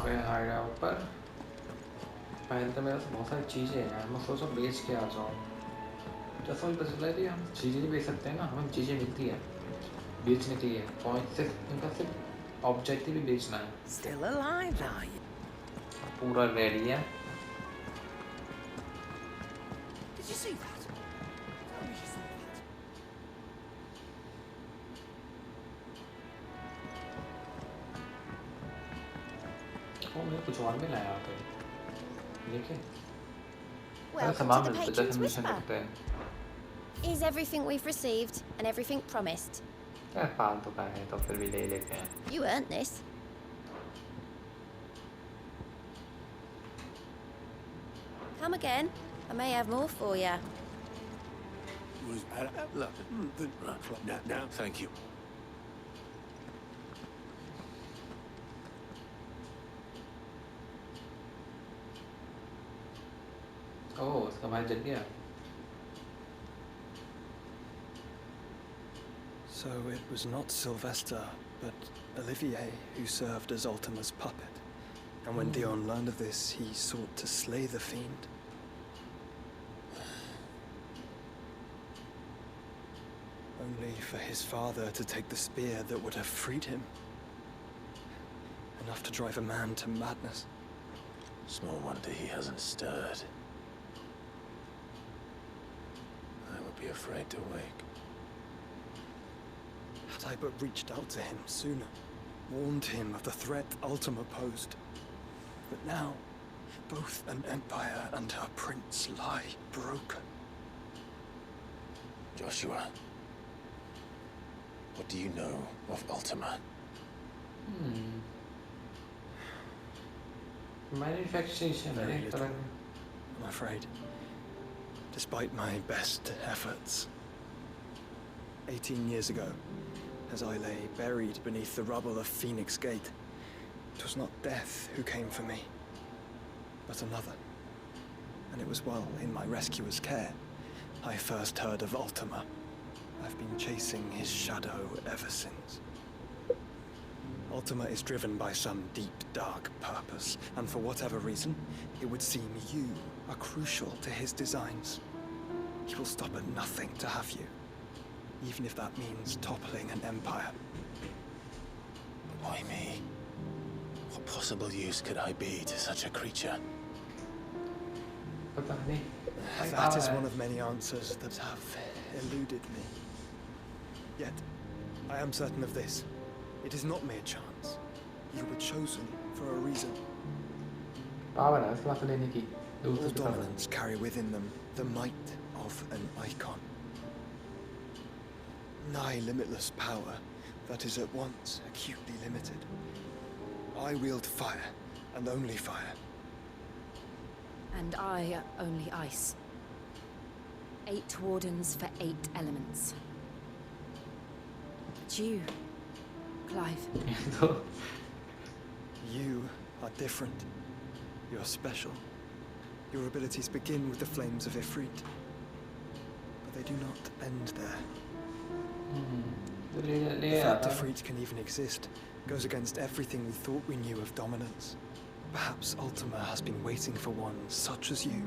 पे hide out पर पहले तो मेरे पास बहुत सारी चीज़ें हैं यार, मैं सोच रहा हूँ बेच के आ जाऊँ। जैसा मुझे पता चला है कि हम चीज़ें नहीं बेच सकते हैं ना, हमें चीज़ें मिलती है बेचने के लिए। पॉइंट सिर्फ इनका सिर्फ ऑब्जेक्टिव ही बेचना है। Still alive, are you? पूरा रेडी है। Did you see that? Tell me you saw that. वो मुझे कुछ और मिला यहाँ पे, देखिए। अरे Welcome to सामान the मिलते जैसे Patron's मिशन Whisper. करते हैं। Is everything we've received and everything promised? क्या फालतू का है, तो फिर भी ले लेते हैं। You earned this. Come again. I may have more for you. No, thank you. ओह, उसका भाई जल गया। So it was not Sylvester, but Olivier who served as Ultima's puppet. And when Dion learned of this, he sought to slay the fiend. Only for his father to take the spear that would have freed him. Enough to drive a man to madness. Small wonder he hasn't stirred. I would be afraid to wake. Had I but reached out to him sooner, warned him of the threat Ultima posed. But now, both an empire and her prince lie broken. Joshua, what do you know of Ultima? Manufacturation है Very एक little, तरह I'm afraid. Despite my best efforts. 18 years ago, as I lay buried beneath the rubble of Phoenix Gate, it was not death who came for me, but another. And it was while in my rescuer's care, I first heard of Ultima. I've been chasing his shadow ever since. Ultima is driven by some deep, dark purpose, and for whatever reason, it would seem you are crucial to his designs. He will stop at nothing to have you, even if that means toppling an empire. Why me? What possible use could I be to such a creature? पता नहीं। That is one of many answers that have eluded me. Yet, I am certain of this. It is not mere chance. You were chosen for a reason. Power है इसके पास लेने की। All dominants carry within them the might of an icon. Nigh limitless power that is at once acutely limited. I wield fire, and only fire. And I only ice. 8 wardens for 8 elements. But you, Clive. You are different. You're special. Your abilities begin with the flames of Ifrit. But they do not end there. The fact Ifrit can even exist goes against everything we thought we knew of dominance. Perhaps Ultima has been waiting for one such as you,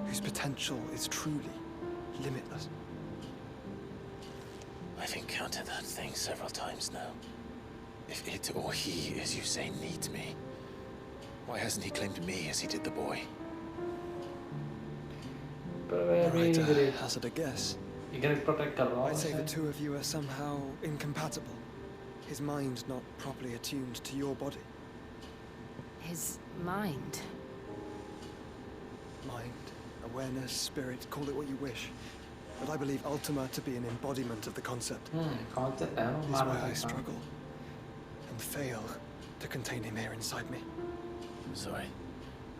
whose potential is truly limitless. I've encountered that thing several times now. If it or he, as you say, needs me, why hasn't he claimed me as he did the boy? Right, hazard a guess. protect कर रहा हूँ I'd say the उसे। two of you are somehow incompatible. His mind not properly attuned to your body. His mind. Mind, awareness, spirit, call it what you wish. But I believe Ultima to be an embodiment of the concept. Concept है वो This is मारना why I है। struggle and fail to contain him here inside me. Sorry.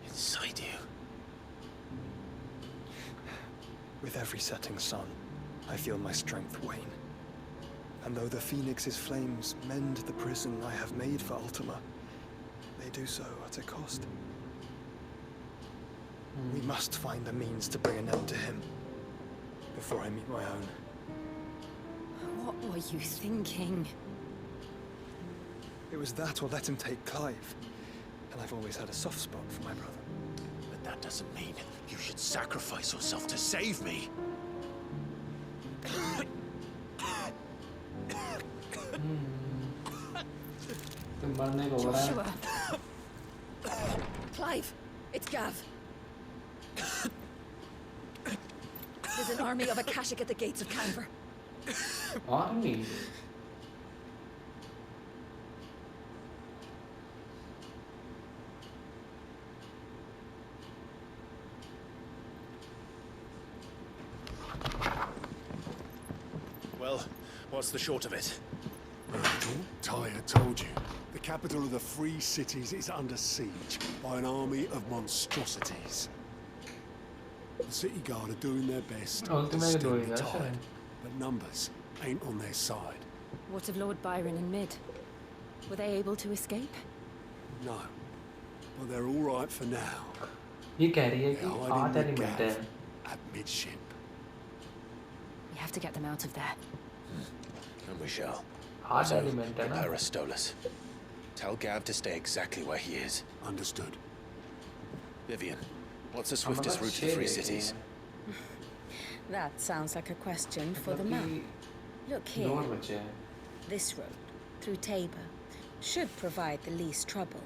Inside you? With every setting sun, I feel my strength wane. And though the Phoenix's flames mend the prison I have made for Ultima, they do so at a cost. We must find a means to bring an end to him before I meet my own. What were you thinking? It was that or let him take Clive. and I've always had a soft spot for my brother. But that doesn't mean you should sacrifice yourself to save me. तुम मरने को हो रहा है Joshua! Clive, it's Gav. There's an army of Akashic at the gates of Canver. Army Well, what's the short of it? Tyre told you. The capital of the Free Cities is under siege by an army of monstrosities. The city guard are doing their best to Ultimately stem doing the that, tide, but numbers ain't on their side. What of Lord Byron and Mid? Were they able to escape? No, but they're all right for now. ये कह रही है They're कि hiding 8 with element है Gav at midship. We have to get them out of there. And we shall. 8 So, element है ना prepare Astolas. Tell Gav to stay exactly where he is. Understood. Vivian, what's the हमारा swiftest route to the शेर Free है कि Cities? That sounds like a question for the मतलब map. कि Look 2 और here. बचे हैं This road, through Tabor, should provide the least trouble.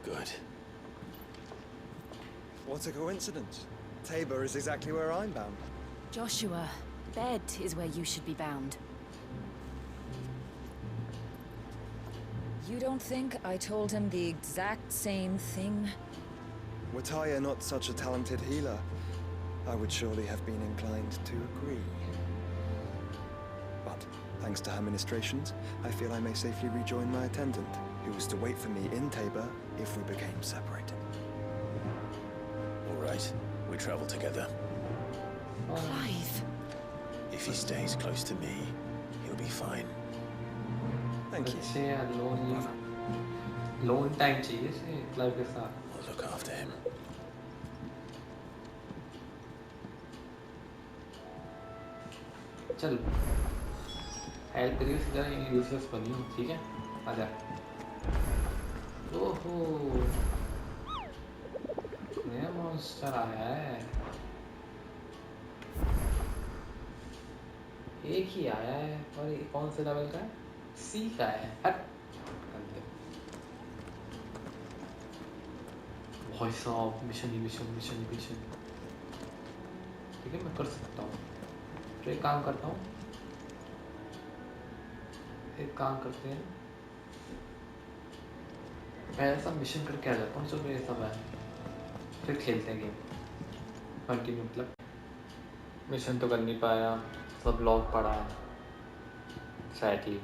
Good. What a coincidence. Tabor is exactly where I'm bound. Joshua, bed is where you should be bound. You don't think I told him the exact same thing? Were Tyre not such a talented healer, I would surely have been inclined to agree. But, thanks to her ministrations, I feel I may safely rejoin my attendant, who was to wait for me in Tabor if we became separated. All right, we travel together. Clive! If he stays close to me, he'll be fine. Thank you. अच्छे यार loan time चाहिए से Clive के साथ We'll look after him. चल help करिए सीधा useless बनी हूँ ठीक है आजा ओहो नया मॉन्स्टर आया है एक ही आया है और ये कौन से लेवल का है सी का है हट भाई साहब मिशन ठीक है मैं कर सकता हूँ तो एक काम करता हूँ एक काम करते हैं मैं ऐसा मिशन करके आ जाता हूँ जो मेरे सब है फिर खेलते हैं गेम कंटिन्यू मतलब मिशन तो कर नहीं पाया सब लॉग पड़ा है सैडली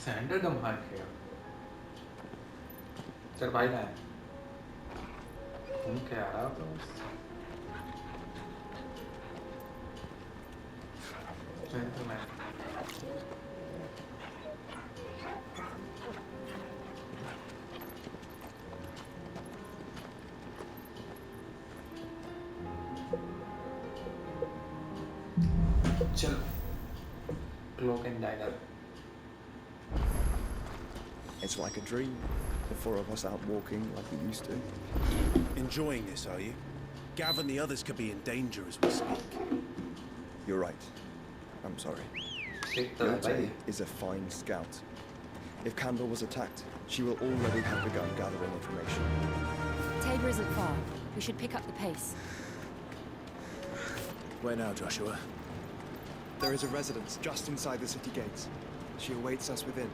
सैंडर कम हार गया चल भाई ना तुम क्या आ रहा हो Gentleman. चलो Cloak and Dagger. It's like a dream. The four of us out walking like we used to. Enjoying this, are you? Gav and the others could be in danger as we speak. You're right. I'm sorry. Take the Yate is a fine scout. If Candle was attacked, she will already have begun gathering information. Tabor isn't far. We should pick up the pace. Where now, Joshua? There is a residence just inside the city gates. She awaits us within.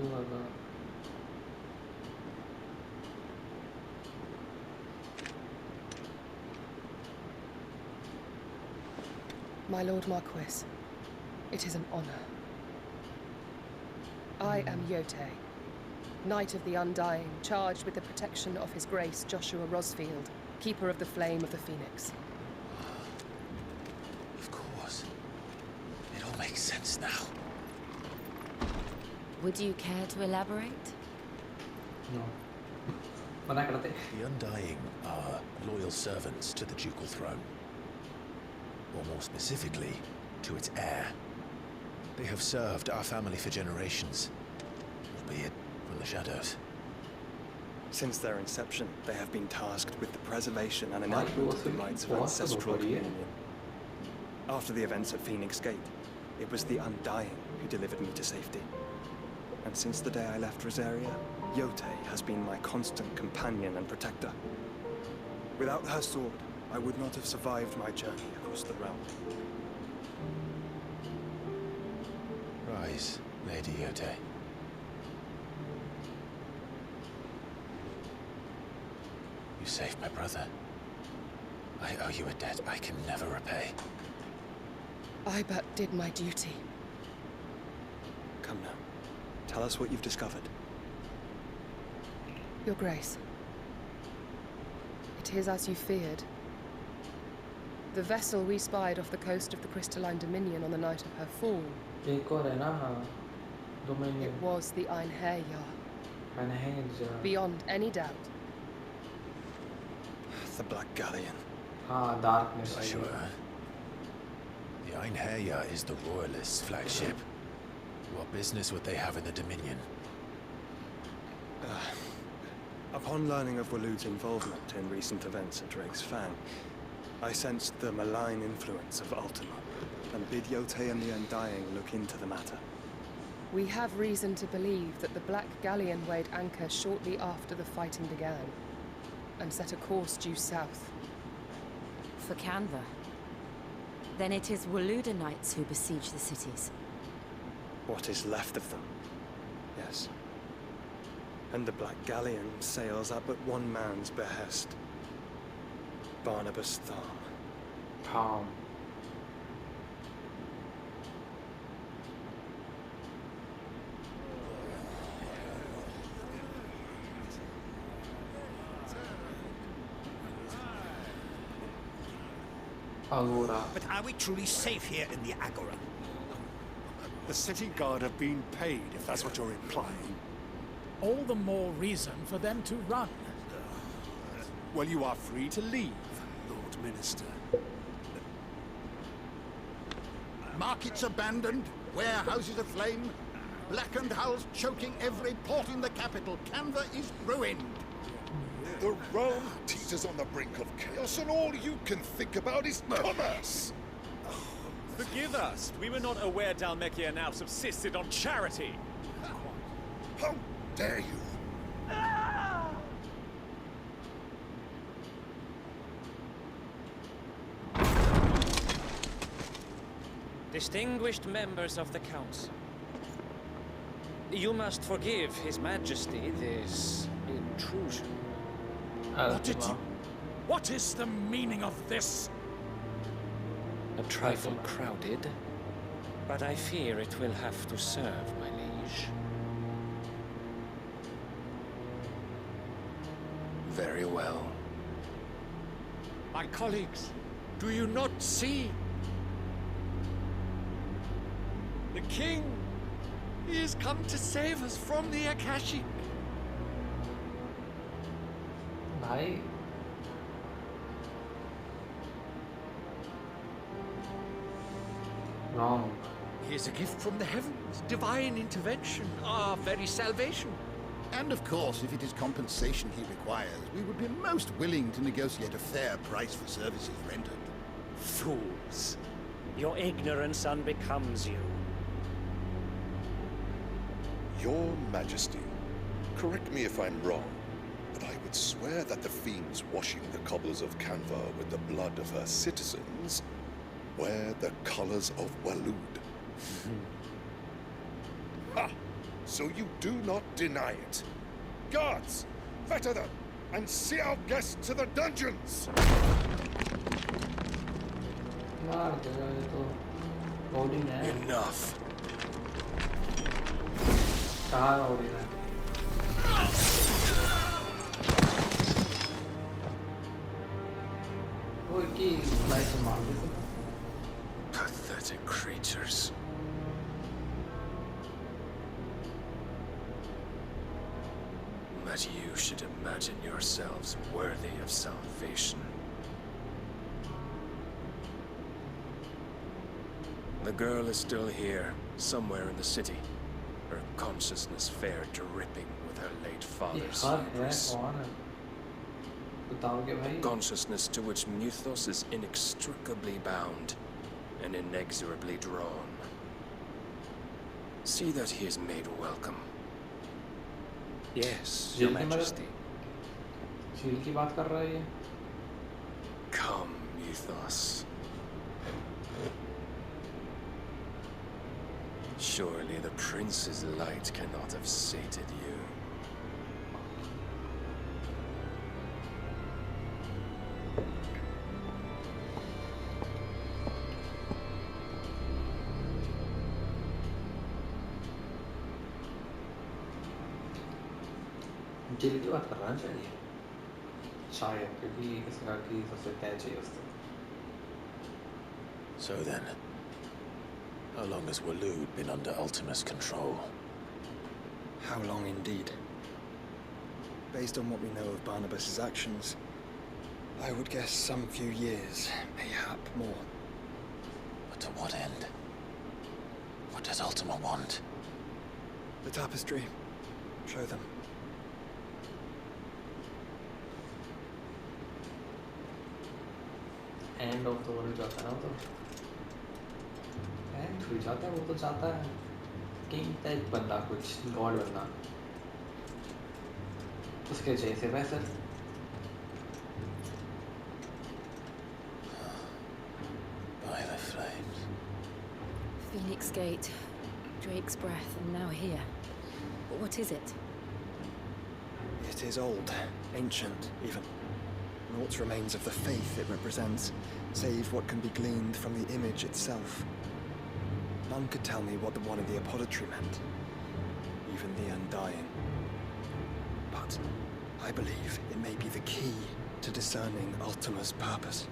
juga. My Lord Marquis, it is an honor. I am Yote, Knight of the Undying, charged with the protection of His Grace Joshua Rosfield, Keeper of the Flame of the Phoenix. Of course. It all makes sense now. Would you care to elaborate? No. Mana kerate? The Undying are loyal servants to the ducal throne. Or more specifically, to its heir. They have served our family for generations, albeit from the shadows. Since their inception, they have been tasked with the preservation and enactment of the rites of ancestral communion. After the events at Phoenix Gate, it was the Undying who delivered me to safety. And since the day I left Rosaria, Yote has been my constant companion and protector. Without her sword, I would not have survived my journey across the realm. Rise, Lady Yote. You saved my brother. I owe you a debt I can never repay. I but did my duty. Come now. Tell us what you've discovered. Your Grace. It is as you feared. The vessel we spied off the coast of the Crystalline Dominion on the night of her fall. एक और है ना Dominion. It was the Einherjar. Einherjar. Beyond any doubt. The Black Galleon. हाँ, darkness. Sure. The Einherjar is the Royalists' flagship. What business would they have in the Dominion? Upon learning of Waloed's involvement in recent events at Drake's Fang, I sensed the malign influence of Ultima, and bid Yote and the Undying look into the matter. We have reason to believe that the Black Galleon weighed anchor shortly after the fighting began, and set a course due south. For Canva. Then it is Waloeda Knights who besiege the cities. What is left of them? Yes. And the Black Galleon sails at but one man's behest. Barnabas Thom. Thom. Agora. But are we truly safe here in the Agora? The city guard have been paid, if that's what you're implying. All the more reason for them to run. Well, you are free to leave, Lord Minister. Markets abandoned, warehouses aflame, blackened hulls choking every port in the capital. Canva is ruined. The realm teeters on the brink of chaos, and all you can think about is commerce. Forgive us. We were not aware Dhalmekia now subsisted on charity. How dare you? Distinguished members of the Council, you must forgive His Majesty this intrusion. What is the meaning of this? A trifle crowded, but I fear it will have to serve, my liege. Very well. My colleagues, do you not see? The king! He has come to save us from the Akashic. भाई wrong. He is a gift from the heavens, divine intervention, our very salvation. And of course, if it is compensation he requires, we would be most willing to negotiate a fair price for services rendered. Fools. Your ignorance unbecomes you. Your Majesty, correct me if I'm wrong, but I would swear that the fiends washing the cobbles of Canva with the blood of her citizens wear the colors of Waloed. Ha! so you do not deny it. Guards, fetter them, and see our guests to the dungeons! Enough. Pathetic creatures. That you should imagine yourselves worthy of salvation. The girl is still here, somewhere in the city. Her consciousness fair dripping with her late father's hubris. A consciousness to which Mythos is inextricably bound and inexorably drawn. See that he is made welcome. Yes, Your Majesty. Come, Mythos. Surely the prince's light cannot have sated you. Jail की बात करना चाहिए शायद क्योंकि इसका की सबसे तय चाहिए उससे. So then, how long has Waloed been under Ultima's control? How long indeed? Based on what we know of Barnabas's actions, I would guess some few years, mayhap more. But to what end? What does Ultima want? The tapestry. Show them. End of the world जाता है ना, तो and हो जाता है. वो तो चाहता है किंग टाइप बनना, कुछ गॉड बनना. उसके चाहिए से वैसे By the flames. Phoenix Gate, Drake's breath, and now here. But what is it? It is old, ancient even. Naught remains of the faith it represents, save what can be gleaned from the image itself. None could tell me what the one in the apothecary meant, even the Undying. But I believe it may be the key to discerning Ultima's purpose.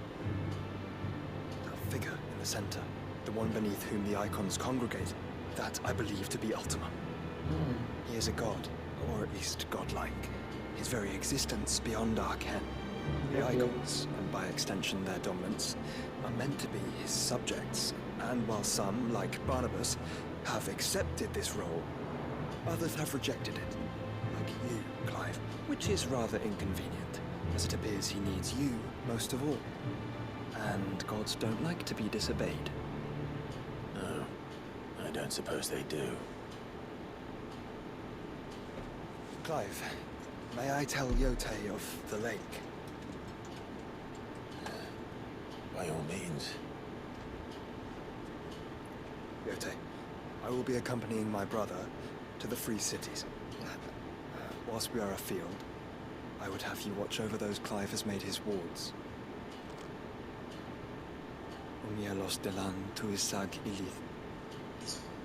That figure in the center, the one beneath whom the icons congregate, that I believe to be Ultima. He is a god, or at least godlike. His very existence beyond our ken. The icons, and by extension their dominants, are meant to be his subjects, and while some, like Barnabas, have accepted this role, others have rejected it, like you, Clive, which is rather inconvenient, as it appears he needs you most of all. And gods don't like to be disobeyed. No, I don't suppose they do. Clive, may I tell Yotei of the lake? By all means. Yotei, I will be accompanying my brother to the Free Cities. Whilst we are afield, I would have you watch over those Clive has made his wards. Umielos delan tuisag ilith.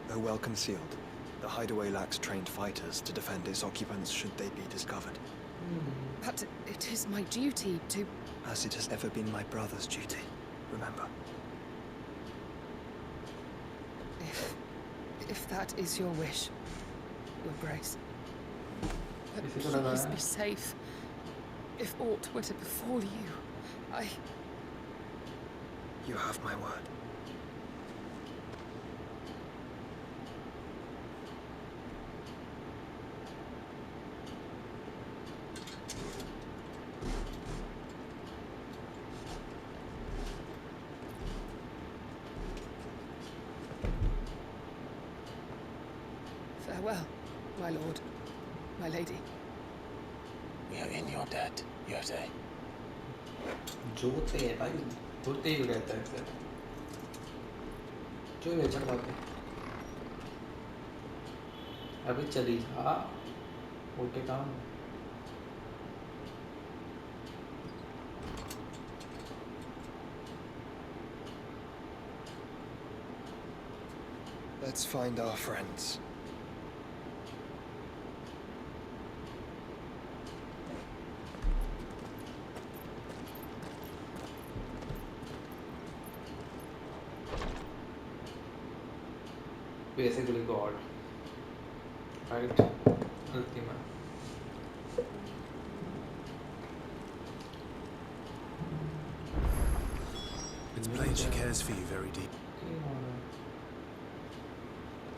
Though well concealed, the hideaway lacks trained fighters to defend its occupants should they be discovered. But it is my duty to... As it has ever been my brother's duty, remember. If that is your wish, Your Grace. But please be safe. If aught were to befall you, You have my word. Farewell, my lord, my lady. We are in your debt, Yotei. जोते है भाई, होते ही रहता है sir. जो बेचड़ बात है. अभी चली जा ओके काम Let's find our friends. Basically God, right? Ultima. It's plain she cares for you very deep.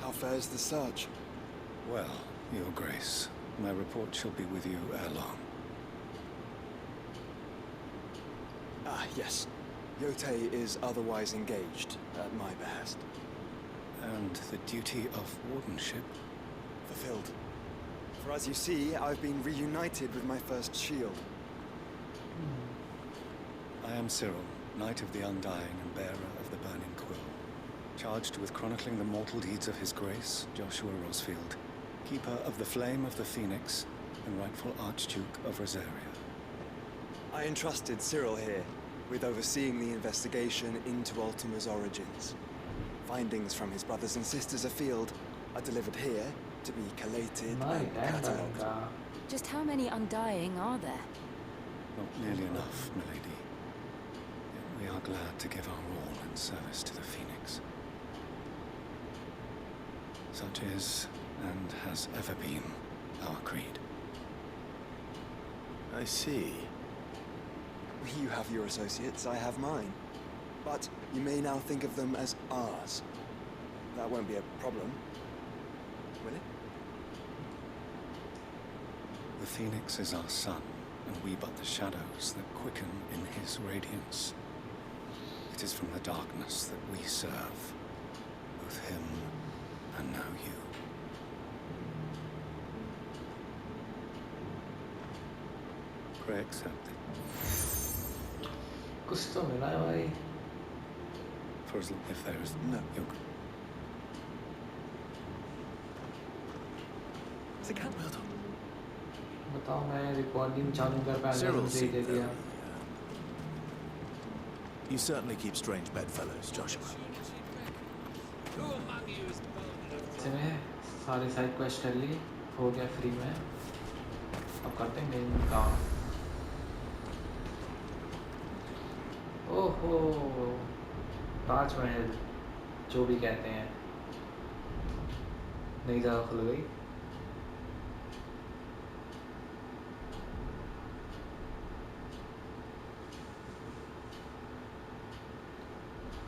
How fares the search? Well, Your Grace, my report shall be with you ere long. Ah, yes. Yotei is otherwise engaged, at my behest. And the duty of wardenship? Fulfilled. For as you see, I've been reunited with my first shield. I am Cyril, Knight of the Undying and bearer of the Burning Quill, charged with chronicling the mortal deeds of His Grace, Joshua Rosfield, Keeper of the Flame of the Phoenix, and rightful Archduke of Rosaria. I entrusted Cyril here with overseeing the investigation into Ultima's origins. Findings from his brothers and sisters afield are delivered here to be collated and catalogued. Just how many Undying are there? Not nearly enough, milady. Yet we are glad to give our all in service to the Phoenix. Such is, and has ever been, our creed. I see. You have your associates, I have mine. But you may now think of them as ours. That won't be a problem, will it? The Phoenix is our sun, and we but the shadows that quicken in his radiance. It is from the darkness that we serve, both him and now you. Pray accept it. कुछ तो मिला है भाई. For as long if there is no yoke. बताओ मैं recording चालू कर पाया Cyril दे seemed दिया. You certainly keep strange bedfellows, Joshua. चले सारे साइड क्वेस्ट कर ली हो गया फ्री में. अब करते हैं मेन काम. ओहो ताजमहल जो भी कहते हैं नई जगह खुल गई.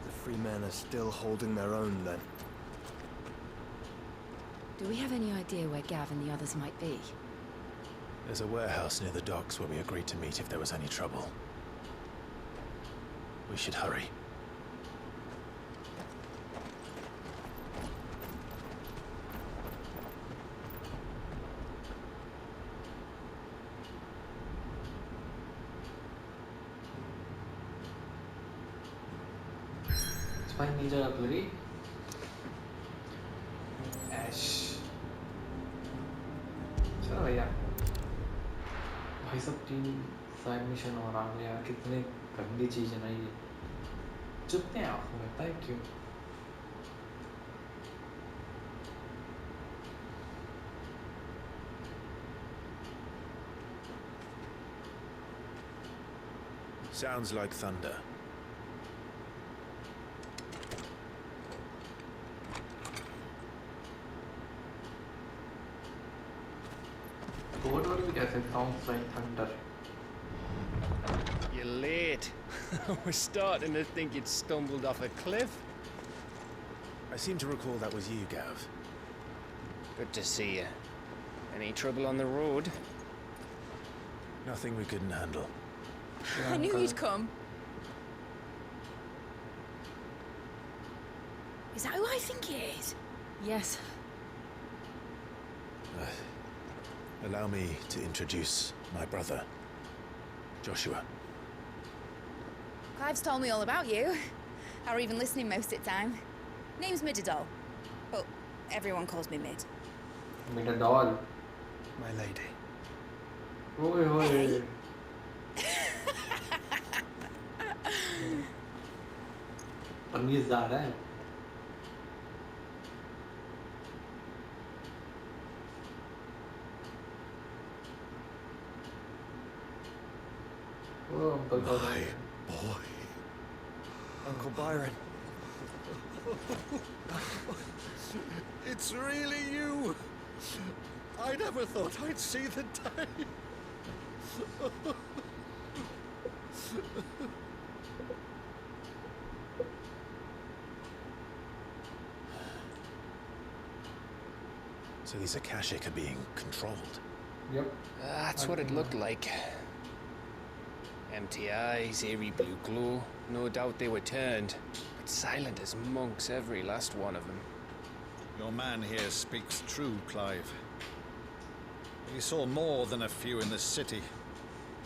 The free men are still holding their own then. Do we have any idea where Gav and the others might be? There's a warehouse near the docks where we agreed to meet if there was any trouble. We should hurry. Find me जगह खुल गई. ऐश. चलो भैया. भाई सब team side mission और आ गया. कितने गंदी चीज है ना ये. चुपते हैं आंखों में. Thank you. Sounds like thunder. Code word भी कह सकता हूँ. Like thunder. You're late. I was starting to think you'd stumbled off a cliff. I seem to recall that was you, Gav. Good to see you. Any trouble on the road? Nothing we couldn't handle. I knew you'd come. Is that who I think it is? Yes. Allow me to introduce my brother, Joshua. Clive's told me all about you. Or even listening most of the time. Name's Mididol, but everyone calls me Mid. Meet a doll. My lady. Oi, oi. तमीज़दार है. Oh, Uncle My boy. Uncle Byron. It's really you. I never thought I'd see the day. So these Akashic are being controlled. Yep. That's what it looked like. Empty eyes, eerie blue glow. No doubt they were turned, but silent as monks, every last one of them. Your man here speaks true, Clive. We saw more than a few in the city.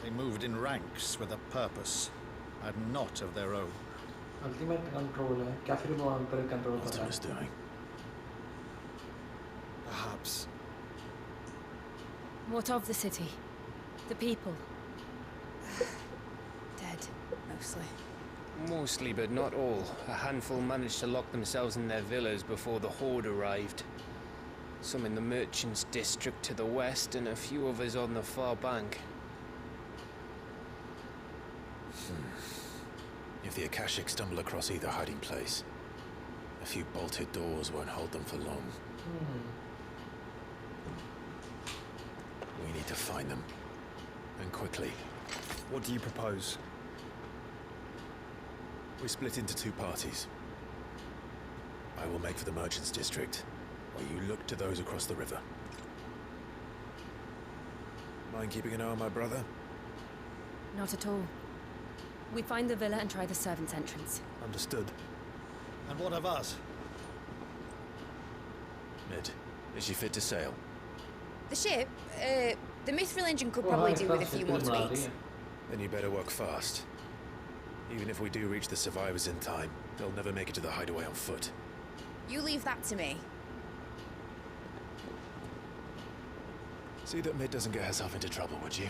They moved in ranks with a purpose, and not of their own. Ultimate control है. क्या फिर वो हम पर control What करता was है? doing? Perhaps. What of the city? The people? Dead, mostly. Mostly, but not all. A handful managed to lock themselves in their villas before the Horde arrived. Some in the merchants' district to the west, and a few others on the far bank. If the Akashic stumble across either hiding place, a few bolted doors won't hold them for long. We need to find them. And quickly. What do you propose? We split into two parties. I will make for the merchants' district, while you look to those across the river. Mind keeping an eye on my brother? Not at all. We find the villa and try the servants' entrance. Understood. And what of us? Mid, is she fit to sail? The ship? The Mithril engine could probably do with a few more tweaks. Then you better work fast. Even if we do reach the survivors in time, they'll never make it to the hideaway on foot. You leave that to me. See that Mid doesn't get herself into trouble, would you?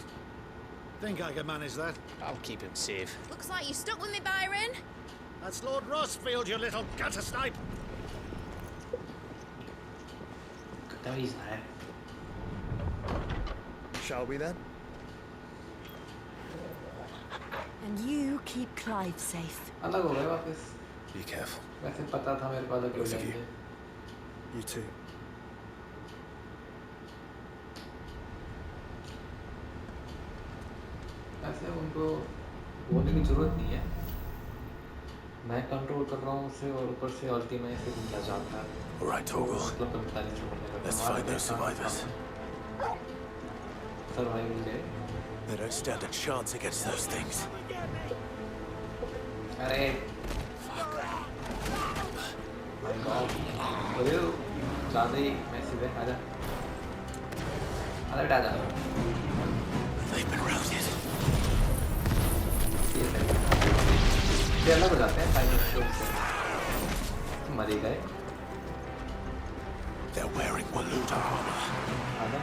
Think I can manage that? I'll keep him safe. Looks like you stuck with me, Byron. That's Lord Rossfield, you little gutter snipe! Shall we then? And you keep Clive safe. अलग हो गए वापस. Be careful. वैसे पता था मेरे को अलग हो Both of जाएंगे. you. You too. ऐसे उनको बोलने की जरूरत नहीं है. मैं कंट्रोल कर रहा हूँ उसे और ऊपर से अल्टीमेट से निकला जाता है. All right, Torgal. मतलब 45 minute. Let's find those survivors. Surviving day. They don't stand a chance against those things. अरे. My God. अरे ज़्यादा ही मैसिव है. आजा. आजा बेटा आजा. They've been routed. ये अलग हो जाते हैं फाइनल से. मरी गए. They're wearing Waluda armor. आजा.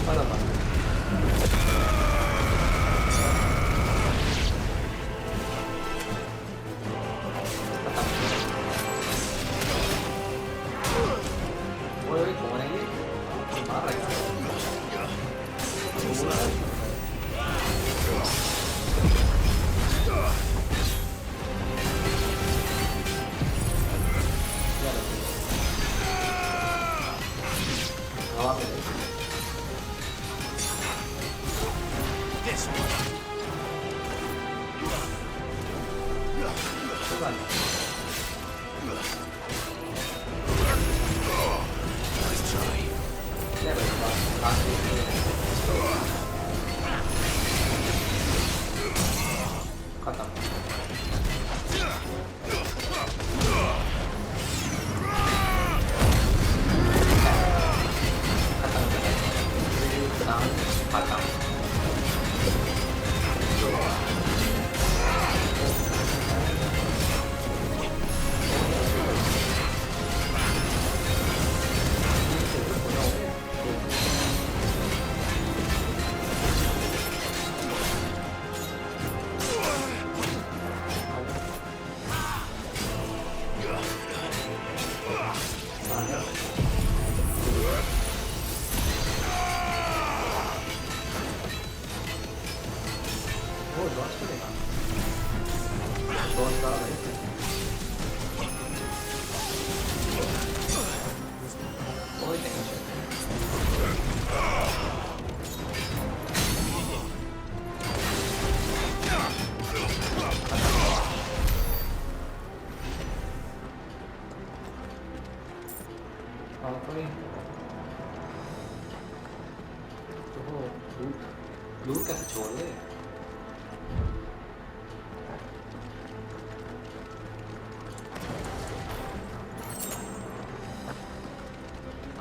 बराबर. ओए कौन है ये? मार रहा है. This one. Nice try. खत्म. और कोई तो लूट लूट कैसे छोड़ दे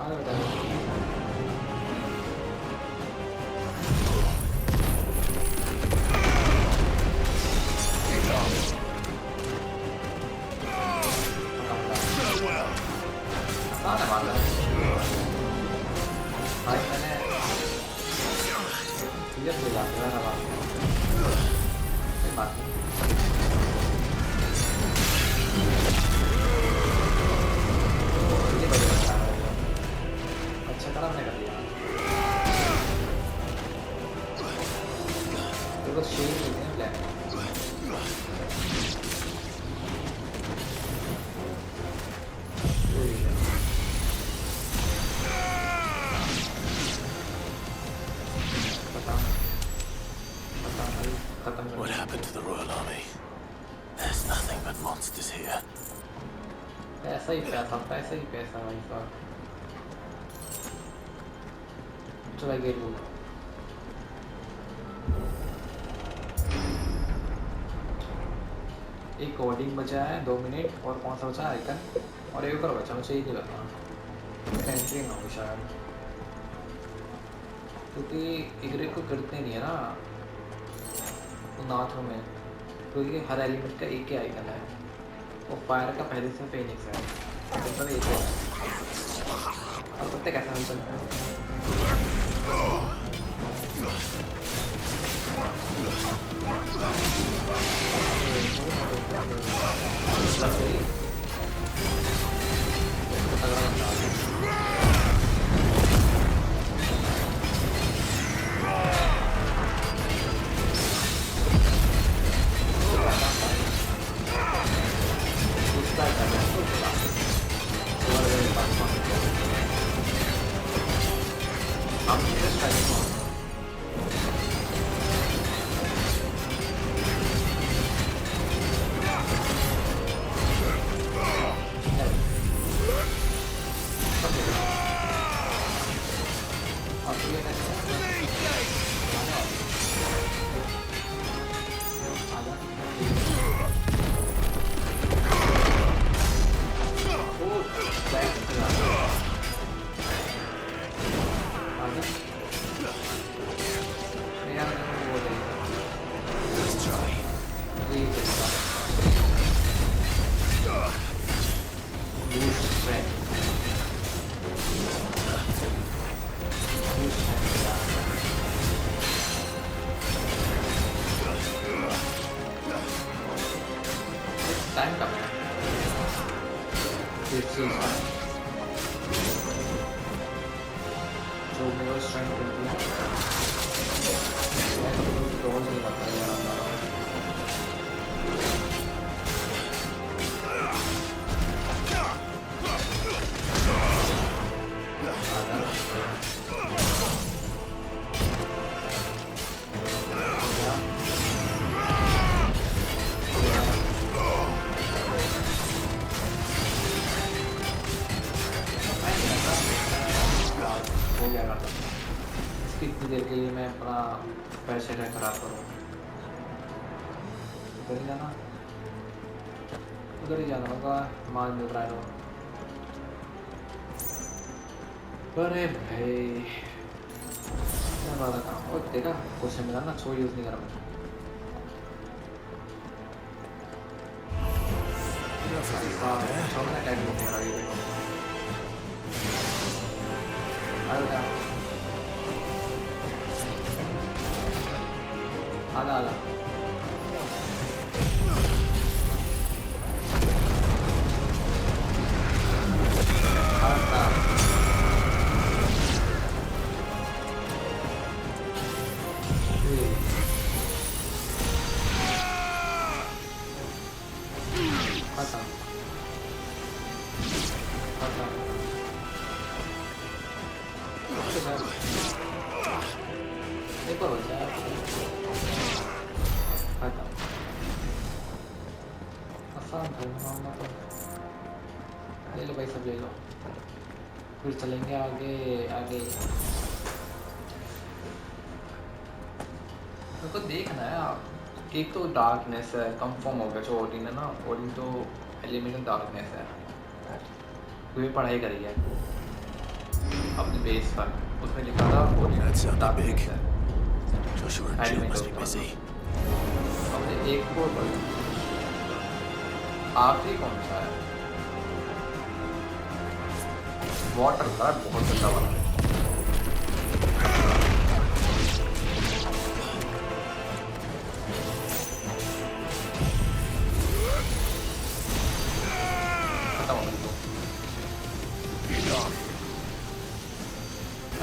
अरे बेटा What happened to the Royal Army? There's nothing but monsters here. पैसा ही पैसा भाई साहब चला गेट बोल एक कोडिंग बचा है 2 मिनट और कौन सा बचा है आइकन और एक और बचा मुझे यही लगा एंट्री ना हो शायद क्योंकि इग्रे को करते नहीं है ना नाथों में क्योंकि हर एलिमेंट का एक ही आइकन है और फायर का पहले से फेनिक्स है तो एक है और पता कैसा हम सकते हैं अरे भाई क्या वाला काम और देखा कुछ मिला ना छोड़ यूज नहीं करा छोड़ना टैग नहीं करा ये आला आला आला ले लो भाई सब ले लो फिर चलेंगे आगे आगे। मेरे को देखना है आप, एक तो डार्कनेस है, कंफर्म हो गया जो ओडिन है ना, ओडिन तो एलिमेंटल डार्कनेस है। कोई पढ़ाई करी है अपने बेस पर, उसमें लिखा था ओडिन डार्कनेस है। अब एक को आखिरी कौन सा है? वाटर का बहुत गंदा वाला है।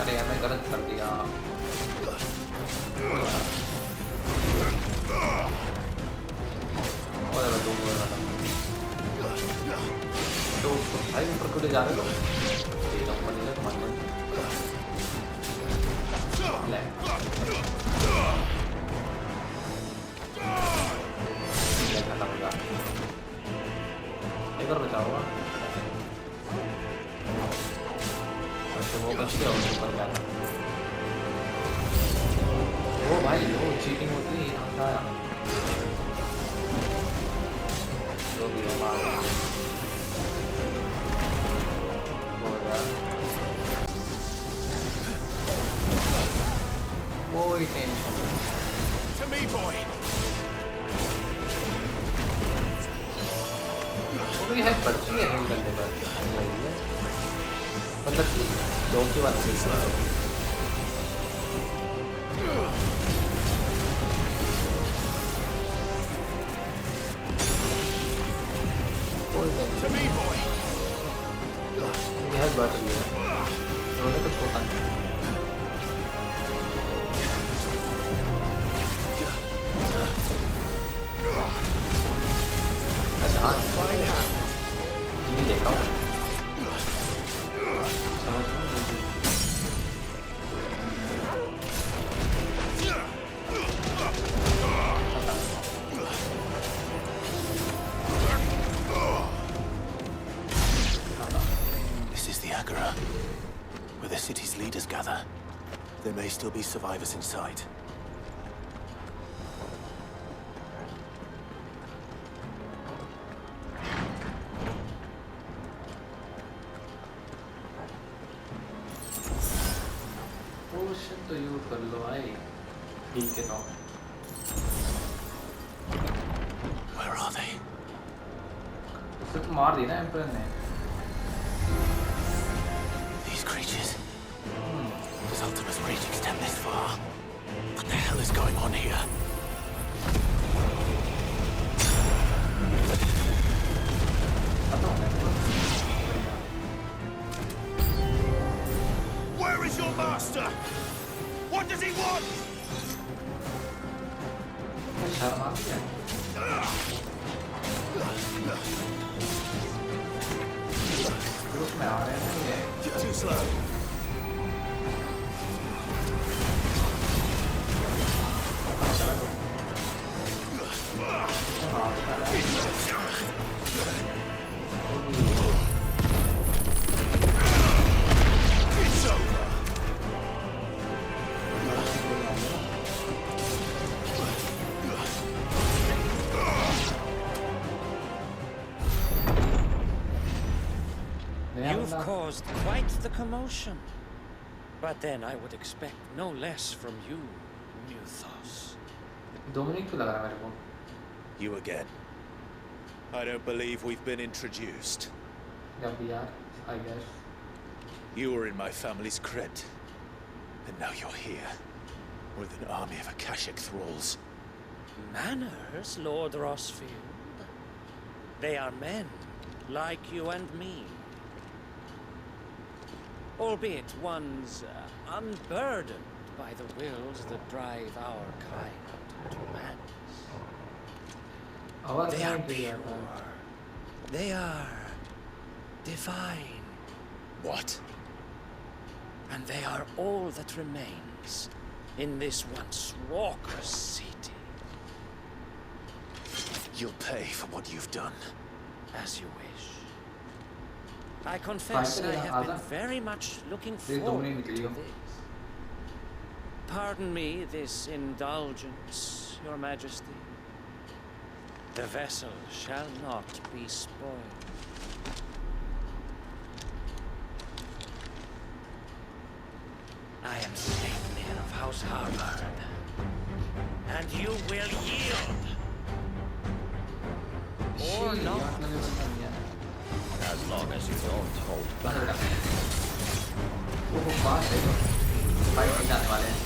अरे यार मैं गलत कर दिया। तो भाई ऊपर खुले जा रहे हो ये नंबर नहीं है तुम्हारे ले खत्म हो गया। एक और बचा हुआ। अच्छा वो बच गया ऊपर क्या था? वो भाई वो चीटिंग होती है आता है जो भी हमारा कोई टेंशन To me, boy. वो भी है बच्ची है हम करने पर मतलब कि लोग की बात नहीं सुना। To me, boy. यह बढ़ रही है उन्होंने कुछ होता नहीं। अच्छा देखा हूँ where the city's leaders gather. There may still be survivors inside. पोशन तो यूज कर लो भाई ठीक है तो। Where are they? उसे तो मार दी ना एम्पर ने। These creatures. Does Ultima's reach extend this far? What the hell is going on here? Where is your master? What does he want? Too slow. You've caused quite the commotion. But then I would expect no less from you, Muthos. You again. I don't believe we've been introduced. Yeah, we are, I guess. You were in my family's crypt. And now you're here. With an army of Akashic thralls. Manners, Lord Rosfield. They are men, like you and me. Albeit ones unburdened by the wills that drive our kind to madness. They are pure. They are divine. What? And they are all that remains in this once raucous city. You'll pay for what you've done. As you wish. I confess I have been very much looking forward to this. Pardon me this indulgence, Your Majesty. The vessel shall not be spoiled. I am Sleipnir of House Harvard, and you will yield. Or not. As long as you don't hold back. वो बात है तो fight में जाने वाले हैं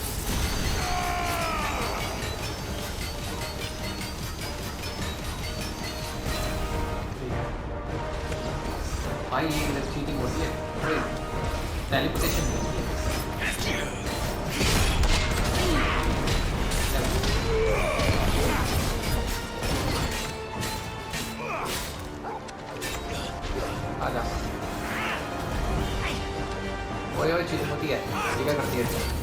भाई ये इधर चीटिंग होती है अरे टेलीपोर्टेशन होती है आजा ओए चीटिंग होती है ये क्या करती है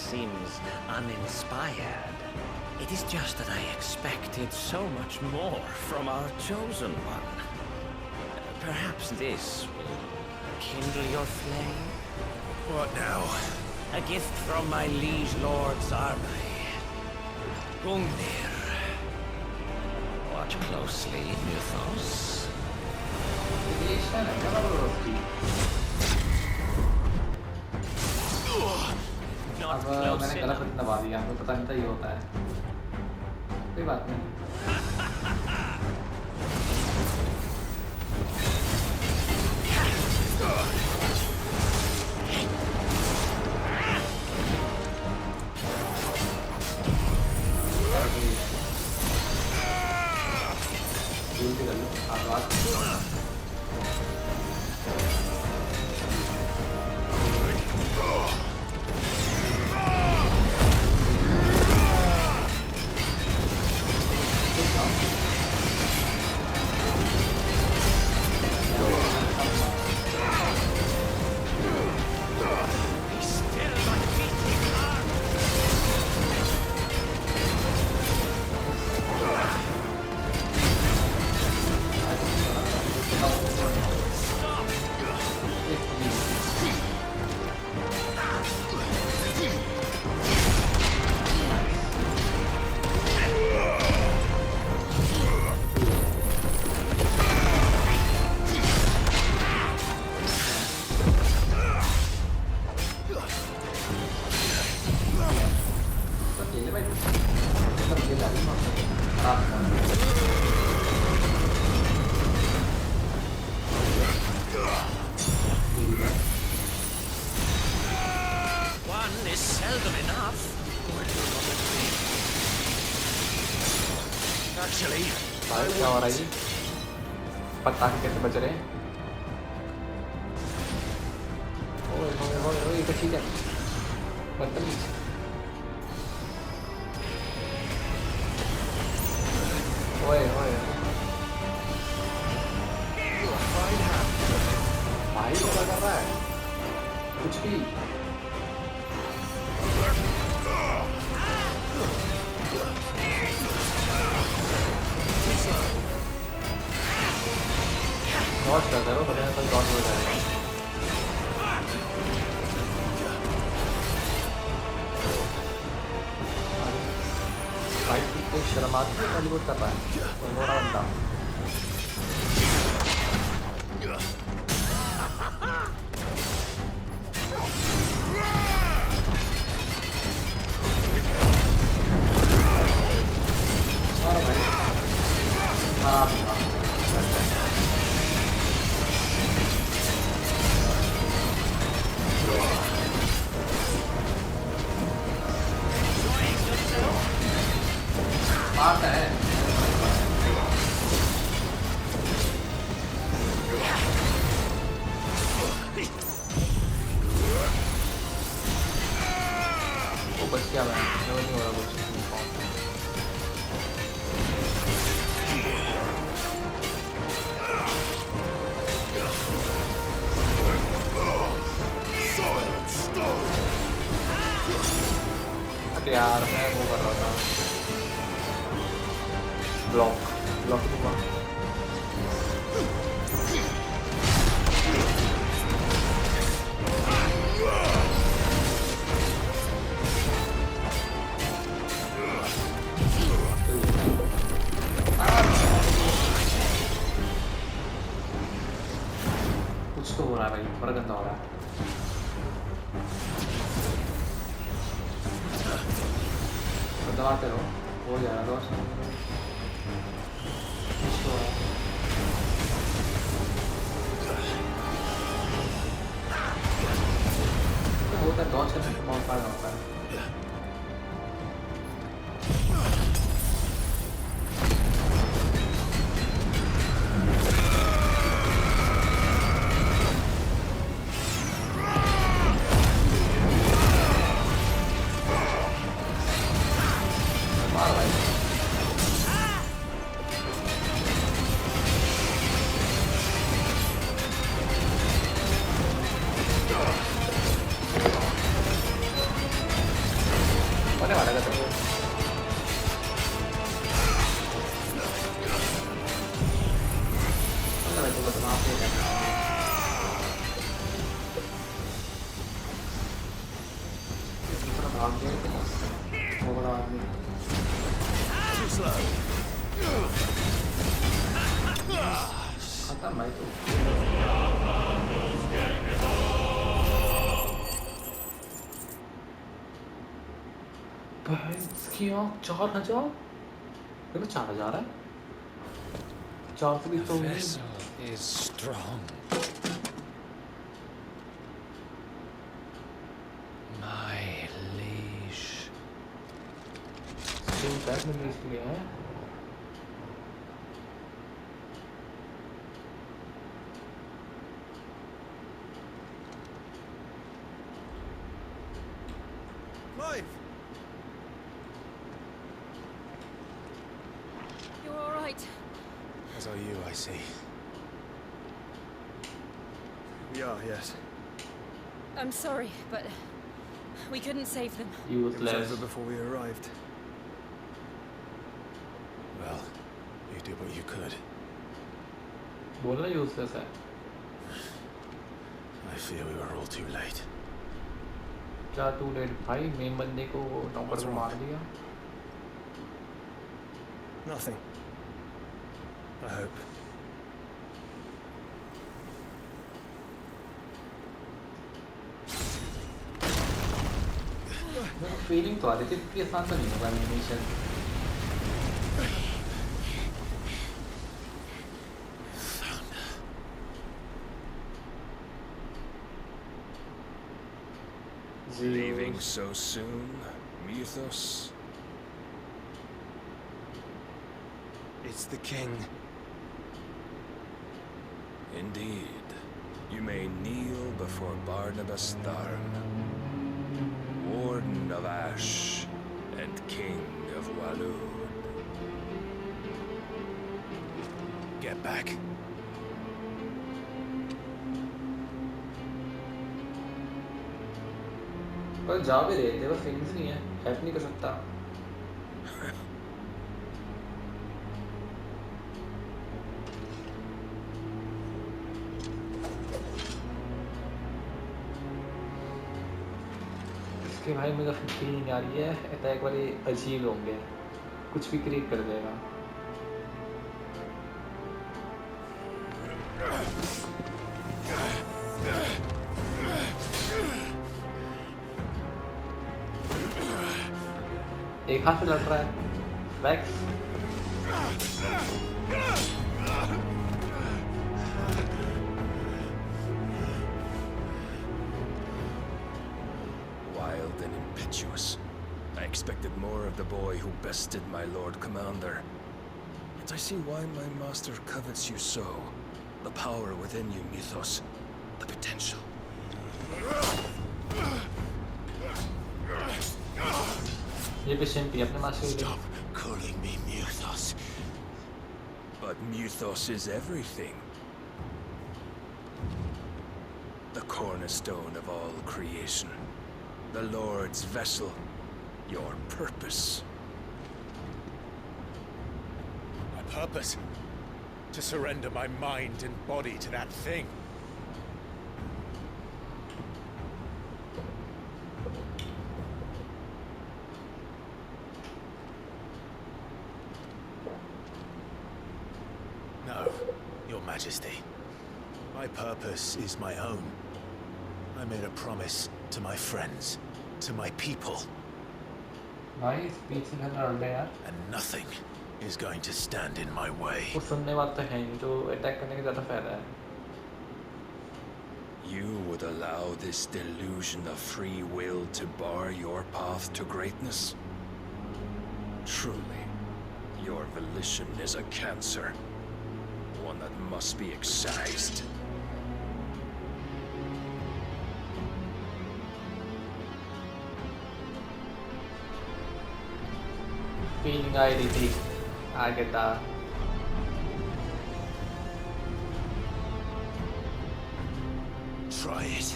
Seems uninspired. It is just that I expected so much more from our chosen one. Perhaps this will kindle your flame? What now? A gift from my liege lord's armory. Gungnir. Watch closely, Mythos. अब मैंने गलत button दबा दिया हमें पता नहीं था ये होता है कोई बात नहीं बात नहीं टेलीपोर्ट कर रहा है कोई मोरा बंदा मारो भाई मारता है वो बच गया मैं नहीं हो रहा कुछ अरे यार मैं वो कर रहा था ब्लॉक दूंगा कुछ तो हो रहा है भाई बड़ा गंदा हो रहा है दबाते रहो हो जाएगा दोस्त होता है डॉच करने में बहुत फायदा होता है इसकी आँख 4000 देखो 4000 है 4 से भी तो is strong. My liege. String pack में इसलिए है Clive! You're all right. As are you, I see. We are, yes. I'm sorry, but we couldn't save them. It was over before we arrived. Well, you did what you could. बोलना useless है I fear we were all too late. क्या to late भाई main बंदे को नौकर को मार दिया Nothing. I hope. फीलिंग तो आ रही थी कि आसान तो नहीं होगा animation Leaving so soon, Mythos? It's the king. Indeed. You may kneel before Barnabas Tharn, Warden of Ash and King of Walloon. Get back. पर जा भी रहे थे बस फिंग्स नहीं है हेल्प नहीं कर सकता इसके भाई मुझे फीलिंग आ रही है अटैक वाले अजीब होंगे कुछ भी क्रिएट कर देगा। एक हाथ से लड़ रहा है wax. Wild and impetuous. I expected more of the boy who bested my Lord Commander. Yet I see why my master covets you so. The power within you, Mythos. The potential. Stop calling me Mythos. But Mythos is everything. The cornerstone of all creation. The Lord's vessel. Your purpose. My purpose? To surrender my mind and body to that thing. No, Your Majesty. My purpose is my own. I made a promise to my friends, to my people. And nothing is going to stand in my way. You would allow this delusion of free will to bar your path to greatness? Truly, your volition is a cancer. One that must be excised. Feeling identity. I get that. Try it.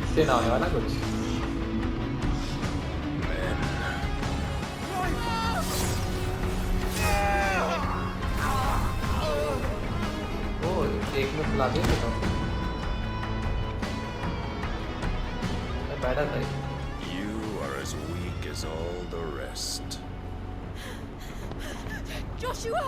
इससे ना होने वाला कुछ। एक में फुला दिया तो बैठा था। You are as weak as all the rest. Joshua!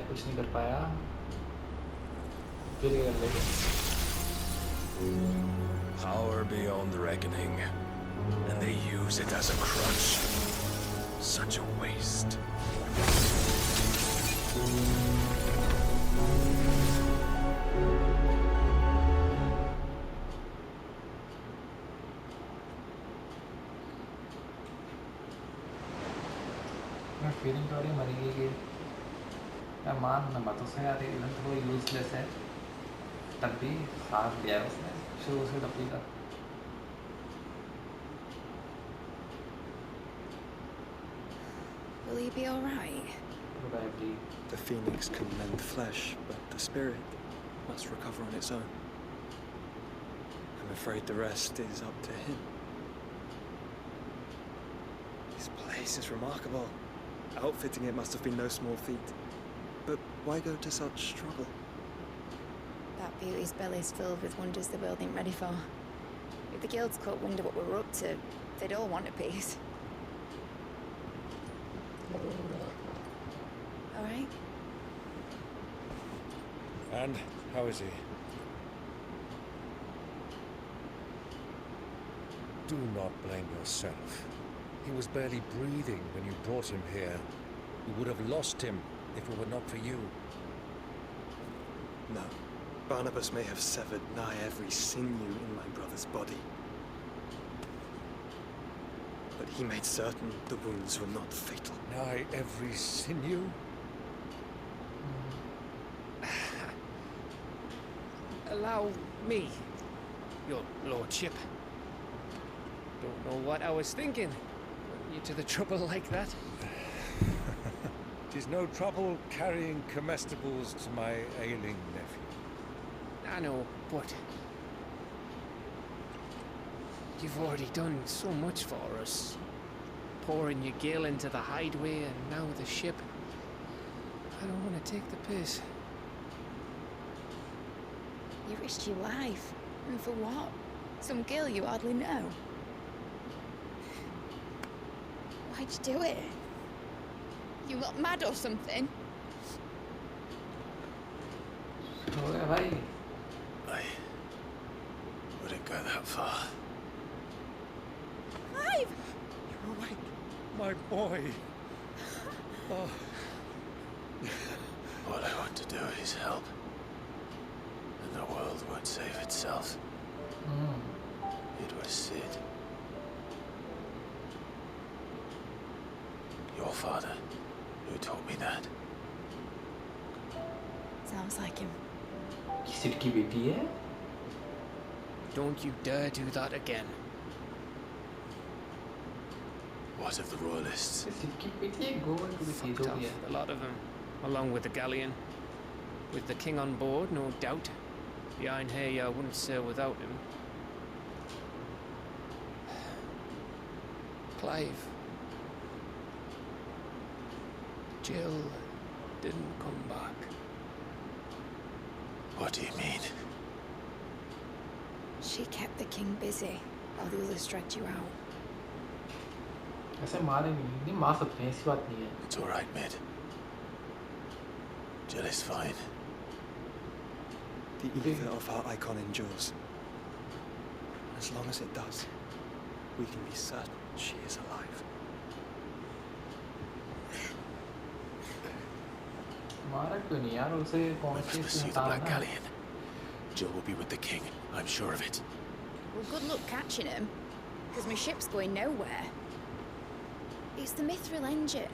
कुछ नहीं कर पाया फिर कर लेंगे। Power beyond reckoning, and they use it as a crutch. Such a waste. मैं फीलिंग थोड़ी मरेगी कि मान ना मत उसने यार इवेंट थोड़ा यूजलेस है तब भी साथ दिया उसने शुरू से तभी का। Will he be all right? Probably. The phoenix can mend flesh, but the spirit must recover on its own. I'm afraid the rest is up to him. This place is remarkable. Outfitting it must have been no small feat. But why go to such trouble? That beauty's belly's filled with wonders the world ain't ready for. If the guild's court wonder what we're up to, they'd all want a piece. All right? And how is he? Do not blame yourself. He was barely breathing when you brought him here. You would have lost him if it were not for you. No. Barnabas may have severed nigh every sinew in my brother's body. But he made certain the wounds were not fatal. Nigh every sinew? allow me. Your lordship. Don't know what I was thinking. Putting you to the trouble like that. Tis no trouble carrying comestibles to my ailing nephew. I know, but you've already done so much for us. Pouring your gil into the hideaway and now the ship. I don't want to take the piss. You risked your life. And for what? Some girl you hardly know. Why'd you do it? You got mad or something? I wouldn't go that far. Clive! You're awake, my boy. Oh. What I want to do is help. And the world won't save itself. It was Sid. Your father, who taught me that. Sounds like him. Sid की बेटी है? Don't you dare do that again. What of the royalists? Sid की बेटी है, go and do the Fucked off, a lot of them, along with the galleon. With the king on board, no doubt. Behind here, I wouldn't sail without him. Clive. Jill didn't come back. What do you mean? She kept the king busy while the others dragged you out. ऐसे मारेंगे नहीं मार सकते हैं ऐसी बात नहीं है. It's all right, Mid. Jill is fine. The ether of her icon endures. As long as it does, we can be certain she is alive. मारा क्यों नहीं यार उसे कौन सी Pursue the Black Galleon. Jill will be with the king. I'm sure of it. Well, good luck catching him, because my ship's going nowhere. It's the Mithril engine.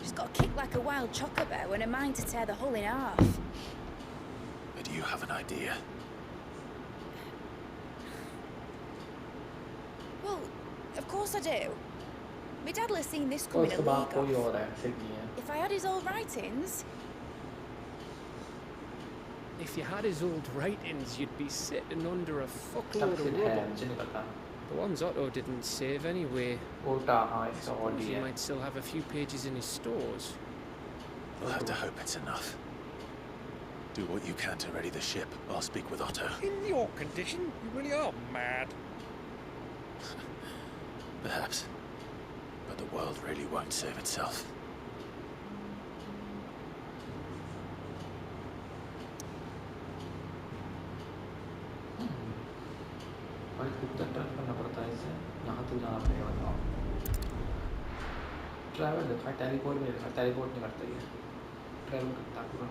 She's got a kick like a wild chocobo and a mind to tear the hull in half. But do you have an idea? Well, of course I do. My dad has seen this coming a league off. If I had his old writings... If you had his old writings, you'd be sitting under a fuckload of rubble. The ones Otto didn't save anyway. Suppose he might still have a few pages in his stores. We'll have to hope it's enough. Do what you can to ready the ship. I'll speak with Otto. In your condition, you really are mad. Perhaps. But the world really won't save itself. Travel देखा teleport नहीं देखा teleport नहीं करता ये travel करता पूरा